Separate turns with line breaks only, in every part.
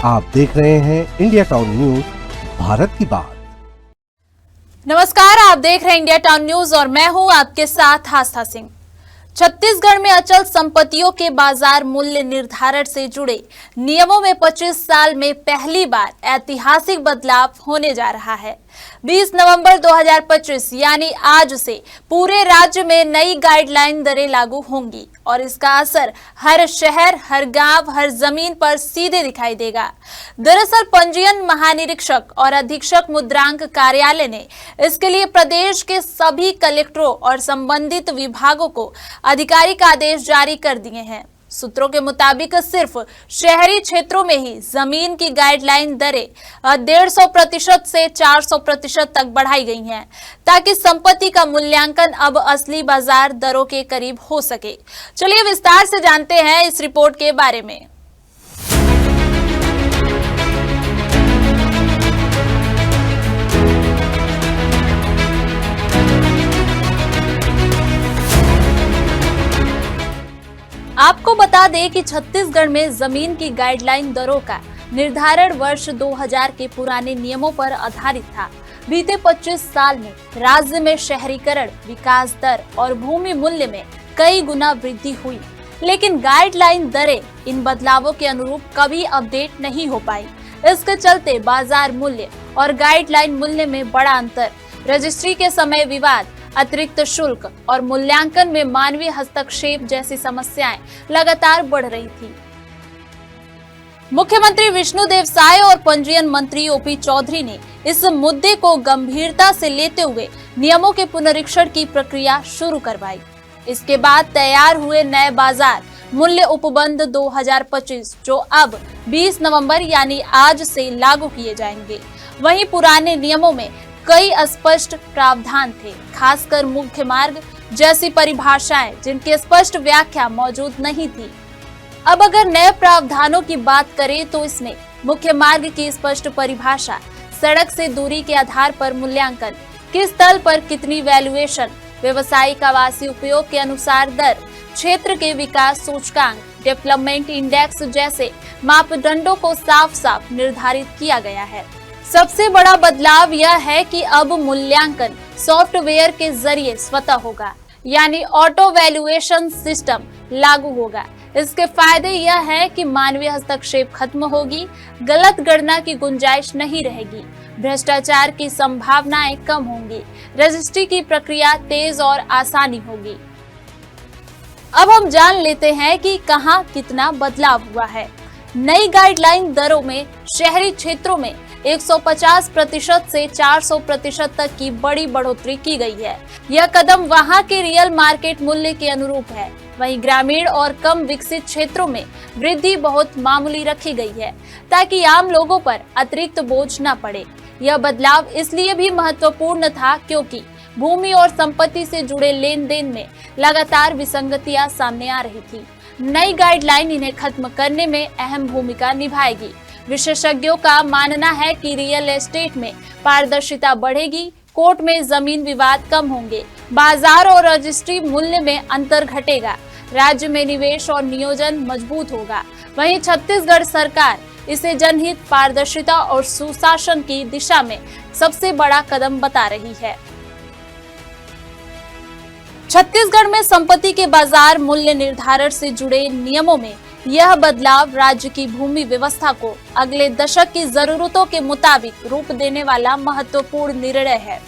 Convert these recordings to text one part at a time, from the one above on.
आप देख रहे हैं इंडिया टाउन न्यूज, भारत की बात।
नमस्कार, आप देख रहे हैं इंडिया टाउन न्यूज और मैं हूं आपके साथ आस्था सिंह। छत्तीसगढ़ में अचल संपत्तियों के बाजार मूल्य निर्धारण से जुड़े नियमों में 25 साल में पहली बार ऐतिहासिक बदलाव होने जा रहा है। 20 नवंबर 2025 यानी आज से पूरे राज्य में नई गाइडलाइन दरें लागू होंगी और इसका असर हर शहर, हर गांव, हर जमीन पर सीधे दिखाई देगा। दरअसल पंजीयन महानिरीक्षक और अधीक्षक मुद्रांक कार्यालय ने इसके लिए प्रदेश के सभी कलेक्टरों और संबंधित विभागों को आधिकारिक आदेश जारी कर दिए हैं। सूत्रों के मुताबिक सिर्फ शहरी क्षेत्रों में ही जमीन की गाइडलाइन दरें 150% से 400% तक बढ़ाई गई हैं, ताकि संपत्ति का मूल्यांकन अब असली बाजार दरों के करीब हो सके। चलिए विस्तार से जानते हैं इस रिपोर्ट के बारे में। आपको बता दें कि छत्तीसगढ़ में जमीन की गाइडलाइन दरों का निर्धारण वर्ष 2000 के पुराने नियमों पर आधारित था। बीते 25 साल में राज्य में शहरीकरण, विकास दर और भूमि मूल्य में कई गुना वृद्धि हुई, लेकिन गाइडलाइन दरें इन बदलावों के अनुरूप कभी अपडेट नहीं हो पाई। इसके चलते बाजार मूल्य और गाइडलाइन मूल्य में बड़ा अंतर, रजिस्ट्री के समय विवाद, अतिरिक्त शुल्क और मूल्यांकन में मानवीय हस्तक्षेप जैसी समस्याएं लगातार बढ़ रही थी। मुख्यमंत्री विष्णुदेव साय और पंजीयन मंत्री ओपी चौधरी ने इस मुद्दे को गंभीरता से लेते हुए नियमों के पुनरीक्षण की प्रक्रिया शुरू करवाई। इसके बाद तैयार हुए नए बाजार मूल्य उपबंध 2025 जो अब 20 नवंबर यानी आज से लागू किए जाएंगे। वहीं पुराने नियमों में कई अस्पष्ट प्रावधान थे, खासकर मुख्य मार्ग जैसी परिभाषाएं जिनकी स्पष्ट व्याख्या मौजूद नहीं थी। अब अगर नए प्रावधानों की बात करें तो इसमें मुख्य मार्ग की स्पष्ट परिभाषा, सड़क से दूरी के आधार पर मूल्यांकन, किस तल पर कितनी वैल्यूएशन, व्यवसायिक आवासीय उपयोग के अनुसार दर, क्षेत्र के विकास सूचकांक, डेवलपमेंट इंडेक्स जैसे मापदंडों को साफ साफ निर्धारित किया गया है। सबसे बड़ा बदलाव यह है कि अब मूल्यांकन सॉफ्टवेयर के जरिए स्वतः होगा, यानी ऑटो वैल्यूएशन सिस्टम लागू होगा। इसके फायदे यह है कि मानवीय हस्तक्षेप खत्म होगी, गलत गणना की गुंजाइश नहीं रहेगी, भ्रष्टाचार की संभावनाएं कम होंगी, रजिस्ट्री की प्रक्रिया तेज और आसानी होगी। अब हम जान लेते हैं कि कहां कितना बदलाव हुआ है। नई गाइडलाइन दरों में शहरी क्षेत्रों में 150% से 400% तक की बड़ी बढ़ोतरी की गई है। यह कदम वहां के रियल मार्केट मूल्य के अनुरूप है। वहीं ग्रामीण और कम विकसित क्षेत्रों में वृद्धि बहुत मामूली रखी गई है, ताकि आम लोगों पर अतिरिक्त बोझ न पड़े। यह बदलाव इसलिए भी महत्वपूर्ण था क्योंकि भूमि और संपत्ति से जुड़े लेन देन में लगातार विसंगतियां सामने आ रही थी। नई गाइडलाइन इन्हें खत्म करने में अहम भूमिका निभाएगी। विशेषज्ञों का मानना है कि रियल एस्टेट में पारदर्शिता बढ़ेगी, कोर्ट में जमीन विवाद कम होंगे, बाजार और रजिस्ट्री मूल्य में अंतर घटेगा, राज्य में निवेश और नियोजन मजबूत होगा। वहीं छत्तीसगढ़ सरकार इसे जनहित, पारदर्शिता और सुशासन की दिशा में सबसे बड़ा कदम बता रही है। छत्तीसगढ़ में संपत्ति के बाजार मूल्य निर्धारण से जुड़े नियमों में यह बदलाव राज्य की भूमि व्यवस्था को अगले दशक की जरूरतों के मुताबिक रूप देने वाला महत्वपूर्ण निर्णय है।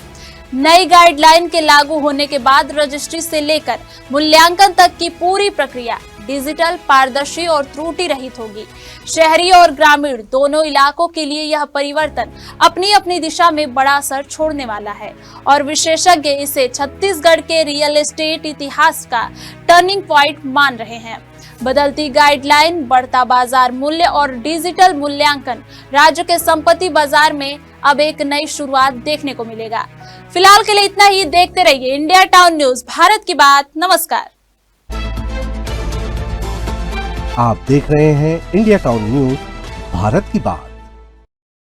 नई गाइडलाइन के लागू होने के बाद रजिस्ट्री से लेकर मूल्यांकन तक की पूरी प्रक्रिया डिजिटल, पारदर्शी और त्रुटि रहित होगी। शहरी और ग्रामीण दोनों इलाकों के लिए यह परिवर्तन अपनी अपनी दिशा में बड़ा असर छोड़ने वाला है और विशेषज्ञ इसे छत्तीसगढ़ के रियल एस्टेट इतिहास का टर्निंग पॉइंट मान रहे हैं। बदलती गाइडलाइन, बढ़ता बाजार मूल्य और डिजिटल मूल्यांकन राज्य के संपत्ति बाजार में अब एक नई शुरुआत देखने को मिलेगा। फिलहाल के लिए इतना ही। देखते रहिए इंडिया टाउन न्यूज, भारत की बात। नमस्कार।
आप देख रहे हैं इंडिया टाउन न्यूज, भारत की बात।